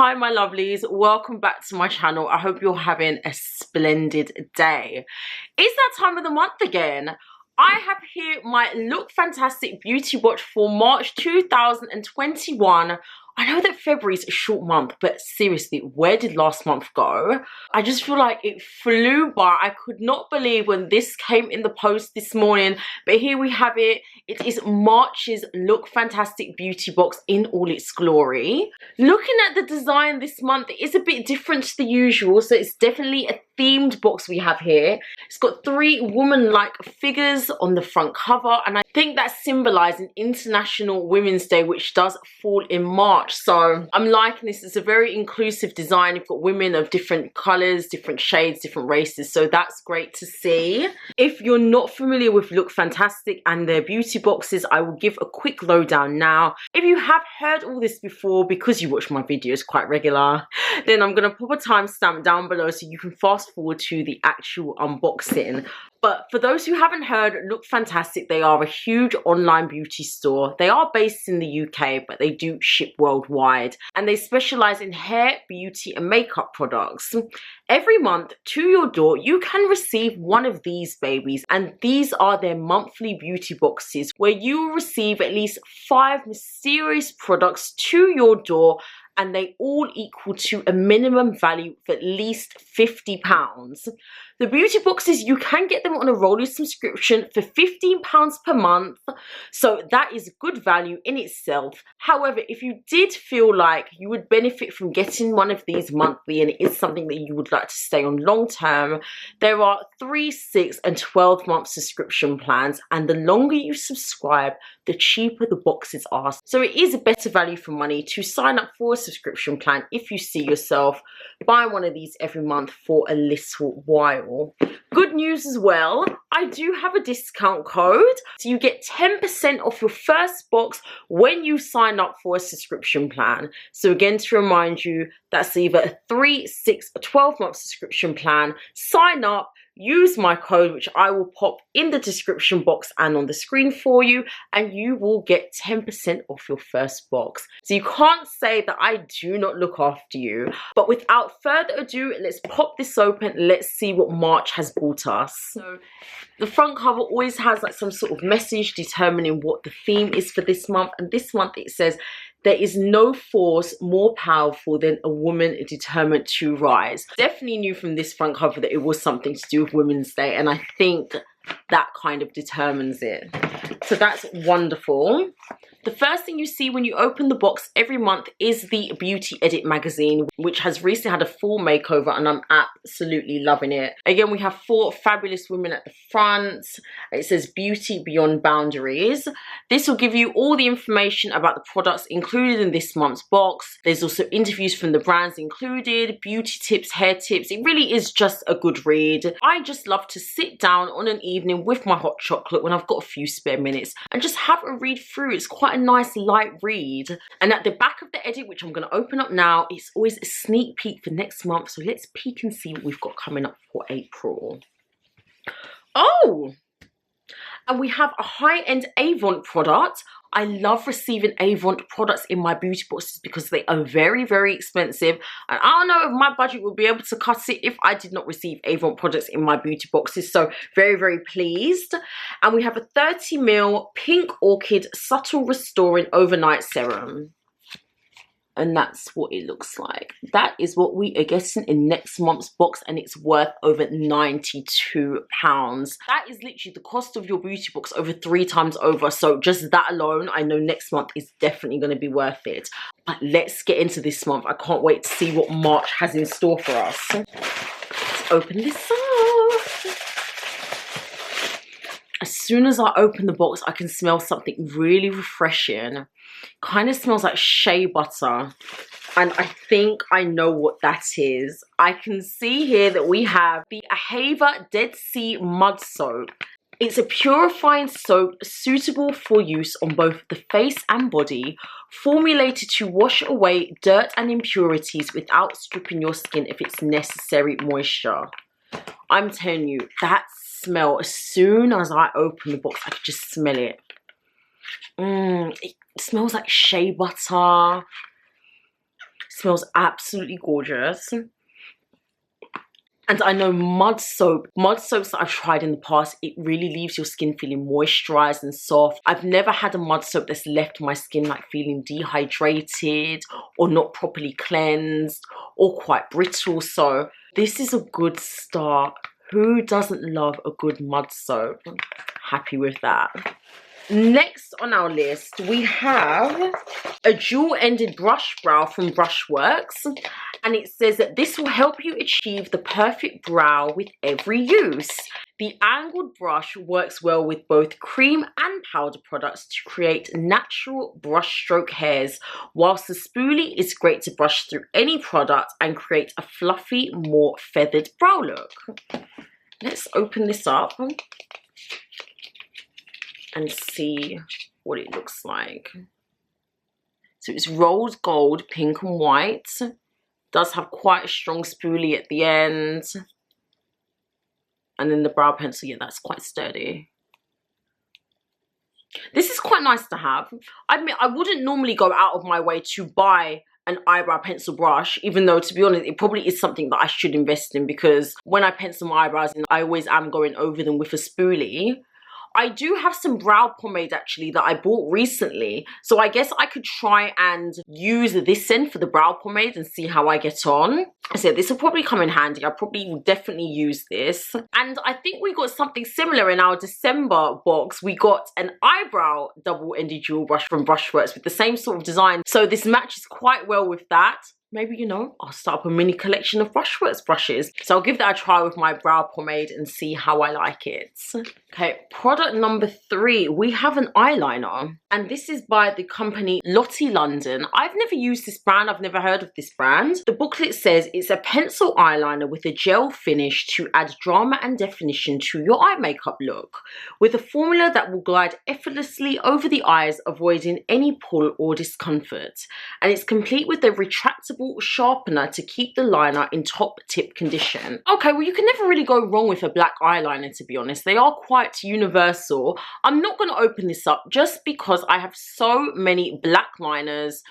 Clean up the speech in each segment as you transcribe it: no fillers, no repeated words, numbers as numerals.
Hi my lovelies, welcome back to my channel. I hope you're having a splendid day. It's that time of the month again. I have here my Look Fantastic Beauty Watch for March 2021. I know that February's a short month, but seriously, where did last month go? I just feel like it flew by. I could not believe when this came in the post this morning, but here we have it. It is March's Look Fantastic Beauty Box in all its glory. Looking at the design this month, it is a bit different to the usual, so it's definitely a themed box we have here. It's got three woman-like figures on the front cover, and I think that's symbolizing International Women's Day, which does fall in March. So I'm liking this. It's a very inclusive design. You've got women of different colors, different shades, different races, so that's great to see. If you're not familiar with Look Fantastic and their beauty boxes, I will give a quick lowdown now. If you have heard all this before, because you watch my videos quite regular, then I'm going to pop a timestamp down below so you can fast forward to the actual unboxing. But for those who haven't heard, Look Fantastic, they are a huge online beauty store. They are based in the UK, but they do ship worldwide. And they specialize in hair, beauty, and makeup products. Every month, to your door, you can receive one of these babies. And these are their monthly beauty boxes, where you will receive at least 5 mysterious products to your door, and they all equal to a minimum value of at least £50. The beauty boxes, you can get them on a rolling subscription for £15 per month, so that is good value in itself. However, if you did feel like you would benefit from getting one of these monthly and it is something that you would like to stay on long term, there are 3, 6 and 12 month subscription plans, and the longer you subscribe, the cheaper the boxes are. So it is a better value for money to sign up for a subscription plan if you see yourself buying one of these every month for a little while. Good news as well, I do have a discount code, so you get 10% off your first box when you sign up for a subscription plan. So again, to remind you, that's either a 3, 6 or 12 month subscription plan. Sign up, use my code, which I will pop in the description box and on the screen for you, and you will get 10% off your first box. So you can't say that I do not look after you. But without further ado, let's pop this open. Let's see what March has brought us. So the front cover always has like some sort of message determining what the theme is for this month, and this month it says, "There is no force more powerful than a woman determined to rise." Definitely knew from this front cover that it was something to do with Women's Day, and I think that kind of determines it. So that's wonderful. The first thing you see when you open the box every month is the Beauty Edit magazine, which has recently had a full makeover, and I'm absolutely loving it. Again, we have 4 fabulous women at the front. It says Beauty Beyond Boundaries. This will give you all the information about the products included in this month's box. There's also interviews from the brands included, beauty tips, hair tips. It really is just a good read. I just love to sit down on an evening with my hot chocolate when I've got a few spare minutes and just have a read through. It's quite a nice light read. And at the back of the edit, which I'm going to open up now, it's always a sneak peek for next month. So let's peek and see what we've got coming up for April. Oh! And we have a high-end Avon product. I love receiving Avon products in my beauty boxes because they are very, very expensive. And I don't know if my budget would be able to cut it if I did not receive Avon products in my beauty boxes. So very, very pleased. And we have a 30ml Pink Orchid Subtle Restoring Overnight Serum. And that's what it looks like. That is what we are getting in next month's box, and it's worth over £92. That is literally the cost of your beauty box over 3 times over. So just that alone, I know next month is definitely going to be worth it. But let's get into this month. I can't wait to see what March has in store for us. Let's open this up. As soon as I open the box, I can smell something really refreshing. Kind of smells like shea butter, and I think I know what that is. I can see here that we have the Ahava Dead Sea Mud Soap. It's a purifying soap suitable for use on both the face and body, formulated to wash away dirt and impurities without stripping your skin of its necessary moisture. I'm telling you, that smell, as soon as I open the box, I can just smell it. It smells like shea butter. Smells absolutely gorgeous. And I know mud soaps that I've tried in the past, it really leaves your skin feeling moisturized and soft. I've never had a mud soap that's left my skin like feeling dehydrated or not properly cleansed or quite brittle. So this is a good start. Who doesn't love a good mud soap? Happy with that. Next on our list, we have a dual-ended brush brow from Brushworks, and it says that this will help you achieve the perfect brow with every use. The angled brush works well with both cream and powder products to create natural brushstroke hairs, whilst the spoolie is great to brush through any product and create a fluffy, more feathered brow look. Let's open this up and see what it looks like. So it's rose gold, pink and white. Does have quite a strong spoolie at the end. And then the brow pencil, yeah, that's quite sturdy. This is quite nice to have. I admit, I wouldn't normally go out of my way to buy an eyebrow pencil brush, even though, to be honest, it probably is something that I should invest in, because when I pencil my eyebrows, I always am going over them with a spoolie. I do have some brow pomade actually that I bought recently, so I guess I could try and use this end for the brow pomade and see how I get on. So this will probably come in handy. I probably will definitely use this. And I think we got something similar in our December box. We got an eyebrow double-ended jewel brush from Brushworks with the same sort of design, so this matches quite well with that. Maybe, you know, I'll start up a mini collection of Brushworks brushes. So I'll give that a try with my brow pomade and see how I like it. Okay, product number 3, we have an eyeliner. And this is by the company Lottie London. I've never used this brand, I've never heard of this brand. The booklet says it's a pencil eyeliner with a gel finish to add drama and definition to your eye makeup look, with a formula that will glide effortlessly over the eyes, avoiding any pull or discomfort. And it's complete with a retractable sharpener to keep the liner in top tip condition. Okay, well, you can never really go wrong with a black eyeliner, to be honest. They are quite universal. I'm not going to open this up just because I have so many black liners,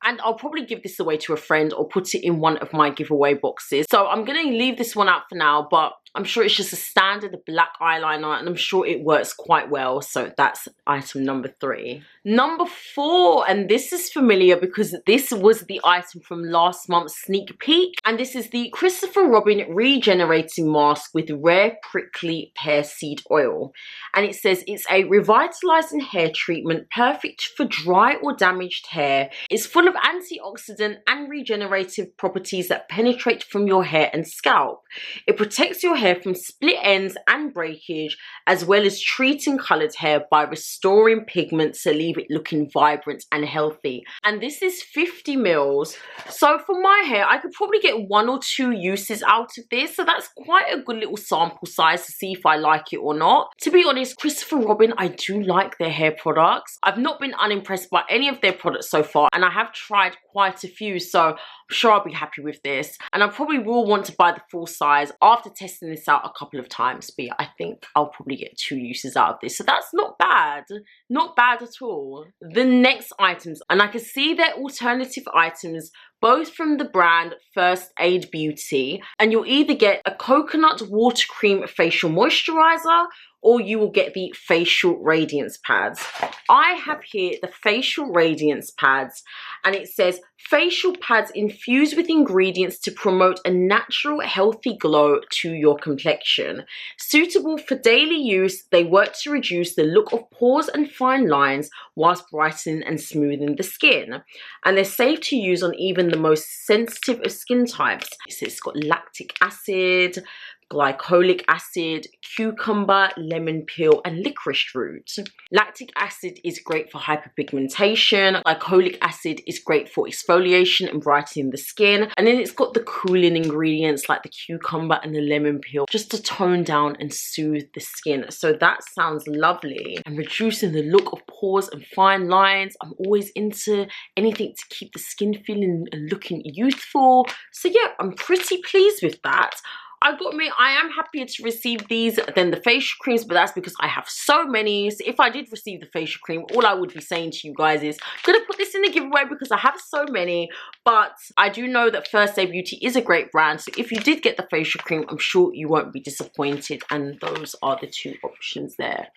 and I'll probably give this away to a friend or put it in one of my giveaway boxes. So I'm going to leave this one out for now, but I'm sure it's just a standard black eyeliner and I'm sure it works quite well. So that's item number 3. Number 4, and this is familiar because this was the item from last month's sneak peek. And this is the Christopher Robin Regenerating Mask with Rare Prickly Pear Seed Oil. And it says it's a revitalizing hair treatment perfect for dry or damaged hair. It's full of antioxidant and regenerative properties that penetrate from your hair and scalp. It protects your hair from split ends and breakage, as well as treating colored hair by restoring pigment to leave it looking vibrant and healthy. And this is 50 mils. So for my hair, I could probably get 1 or 2 uses out of this. So that's quite a good little sample size to see if I like it or not. To be honest, Christopher Robin, I do like their hair products. I've not been unimpressed by any of their products so far, and I have tried quite a few, so I'm sure I'll be happy with this. And I probably will want to buy the full size after testing this out a couple of times, but yeah, I think I'll probably get 2 uses out of this, so that's not bad. Not bad at all. The next items, and I can see they're alternative items, both from the brand First Aid Beauty, and you'll either get a coconut water cream facial moisturizer, or you will get the facial radiance pads. I have here the facial radiance pads, and it says facial pads infused with ingredients to promote a natural healthy glow to your complexion. Suitable for daily use, they work to reduce the look of pores and fine lines whilst brightening and smoothing the skin. And they're safe to use on even the most sensitive of skin types. It says it's got lactic acid, glycolic acid, cucumber, lemon peel, and licorice root. Lactic acid is great for hyperpigmentation. Glycolic acid is great for exfoliation and brightening the skin. And then it's got the cooling ingredients like the cucumber and the lemon peel, just to tone down and soothe the skin. So that sounds lovely. And reducing the look of pores and fine lines. I'm always into anything to keep the skin feeling and looking youthful. So yeah, I'm pretty pleased with that. I got me, I am happier to receive these than the facial creams, but that's because I have so many. So if I did receive the facial cream, all I would be saying to you guys is, I'm gonna put this in the giveaway because I have so many. But I do know that First Day Beauty is a great brand, so if you did get the facial cream, I'm sure you won't be disappointed. And those are the two options there.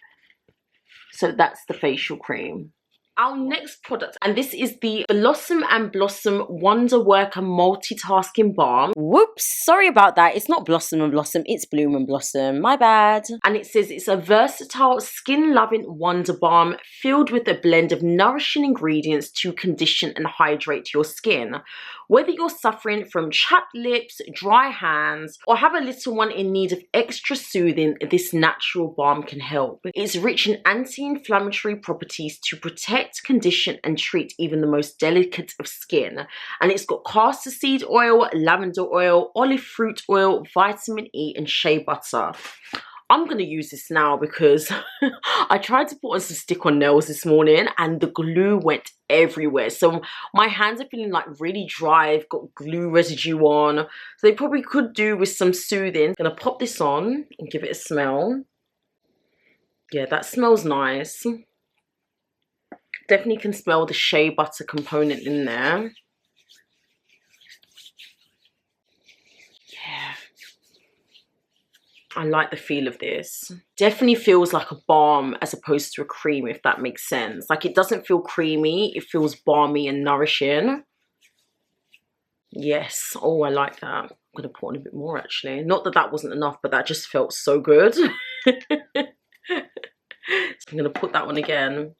So that's the facial cream. Our next product, and this is the Blossom and Blossom Wonder Worker Multitasking Balm. Whoops, sorry about that. It's not Blossom and Blossom, it's Bloom and Blossom. My bad. And it says it's a versatile, skin-loving wonder balm filled with a blend of nourishing ingredients to condition and hydrate your skin. Whether you're suffering from chapped lips, dry hands, or have a little one in need of extra soothing, this natural balm can help. It's rich in anti-inflammatory properties to protect, condition and treat even the most delicate of skin, and it's got castor seed oil, lavender oil, olive fruit oil, vitamin E and shea butter. I'm gonna use this now because I tried to put on some stick-on nails this morning and the glue went everywhere, so my hands are feeling like really dry. I've got glue residue on, so they probably could do with some soothing. Gonna pop this on and give it a smell. Yeah, that smells nice. Definitely can smell the shea butter component in there. Yeah. I like the feel of this. Definitely feels like a balm as opposed to a cream, if that makes sense. Like, it doesn't feel creamy, it feels balmy and nourishing. Yes. Oh, I like that. I'm going to put on a bit more actually. Not that that wasn't enough, but that just felt so good. So I'm going to put that one again.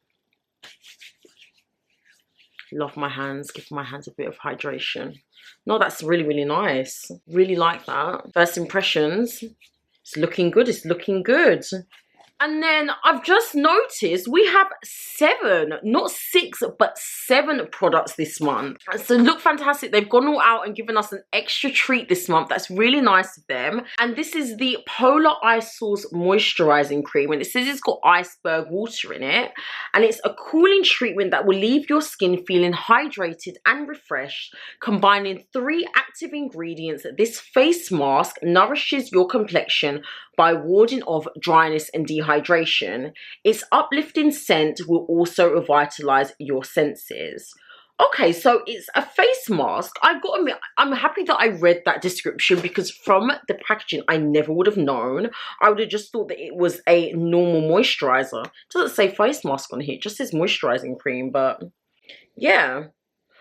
Love my hands, give my hands a bit of hydration. No, that's really, really nice. Really like that. First impressions, it's looking good, it's looking good. And then I've just noticed we have 7, not 6, but 7 products this month. So Look Fantastic, they've gone all out and given us an extra treat this month. That's really nice of them. And this is the Polar Ice Source Moisturizing Cream. And it says it's got iceberg water in it. And it's a cooling treatment that will leave your skin feeling hydrated and refreshed, combining 3 active ingredients. This face mask nourishes your complexion by warding off dryness and dehydration. Its uplifting scent will also revitalize your senses. Okay, so it's a face mask. I've got to admit, I'm happy that I read that description because from the packaging, I never would have known. I would have just thought that it was a normal moisturizer. It doesn't say face mask on here, it just says moisturizing cream, but yeah.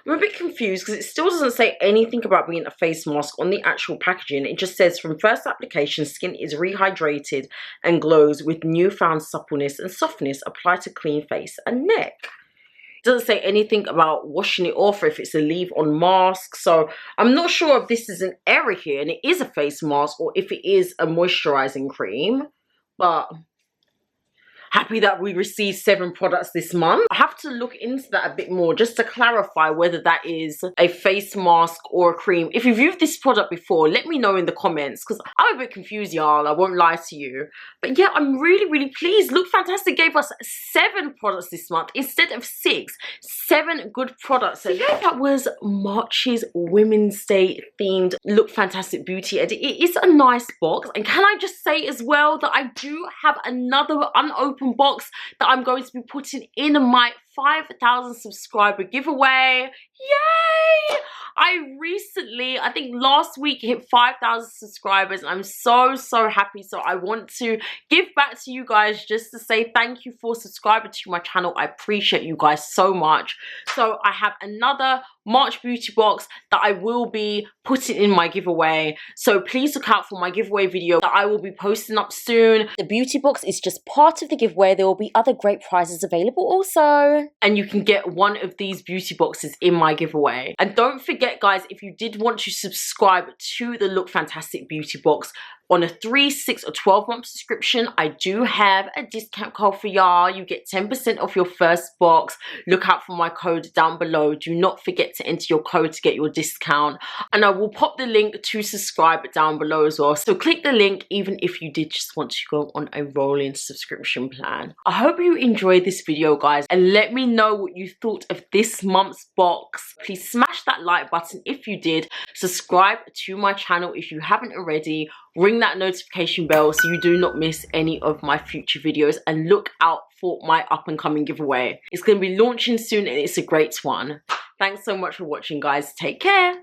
I'm a bit confused because it still doesn't say anything about being a face mask on the actual packaging. It just says from first application, skin is rehydrated and glows with newfound suppleness and softness. Apply to clean face and neck. It doesn't say anything about washing it off or if it's a leave-on mask. So I'm not sure if this is an error here and it is a face mask or if it is a moisturizing cream. But happy that we received 7 products this month. I have to look into that a bit more just to clarify whether that is a face mask or a cream. If you've used this product before, let me know in the comments because I'm a bit confused, y'all. I won't lie to you. But yeah, I'm really, really pleased. Look Fantastic gave us 7 products this month instead of 6. 7 good products. So yeah, that was March's Women's Day themed Look Fantastic Beauty edit. It is a nice box. And can I just say as well that I do have another unopened box that I'm going to be putting in my 5,000 subscriber giveaway. Yay! I recently, I think last week, hit 5,000 subscribers and I'm so happy. So I want to give back to you guys just to say thank you for subscribing to my channel. I appreciate you guys so much. So I have another March beauty box that I will be putting in my giveaway. So please look out for my giveaway video that I will be posting up soon. The beauty box is just part of the giveaway. There will be other great prizes available also. And you can get one of these beauty boxes in my giveaway. And don't forget, guys, if you did want to subscribe to the Look Fantastic beauty box on a 3, 6 or 12 month subscription, I do have a discount code for y'all. You get 10% off your first box. Look out for my code down below. Do not forget to enter your code to get your discount. And I will pop the link to subscribe down below as well. So click the link even if you did just want to go on a rolling subscription plan. I hope you enjoyed this video, guys, and let me know what you thought of this month's box. Please smash that like button if you did. Subscribe to my channel if you haven't already. ring that notification bell so you do not miss any of my future videos, and look out for my up and coming giveaway. It's going to be launching soon and it's a great one. Thanks so much for watching, guys. Take care.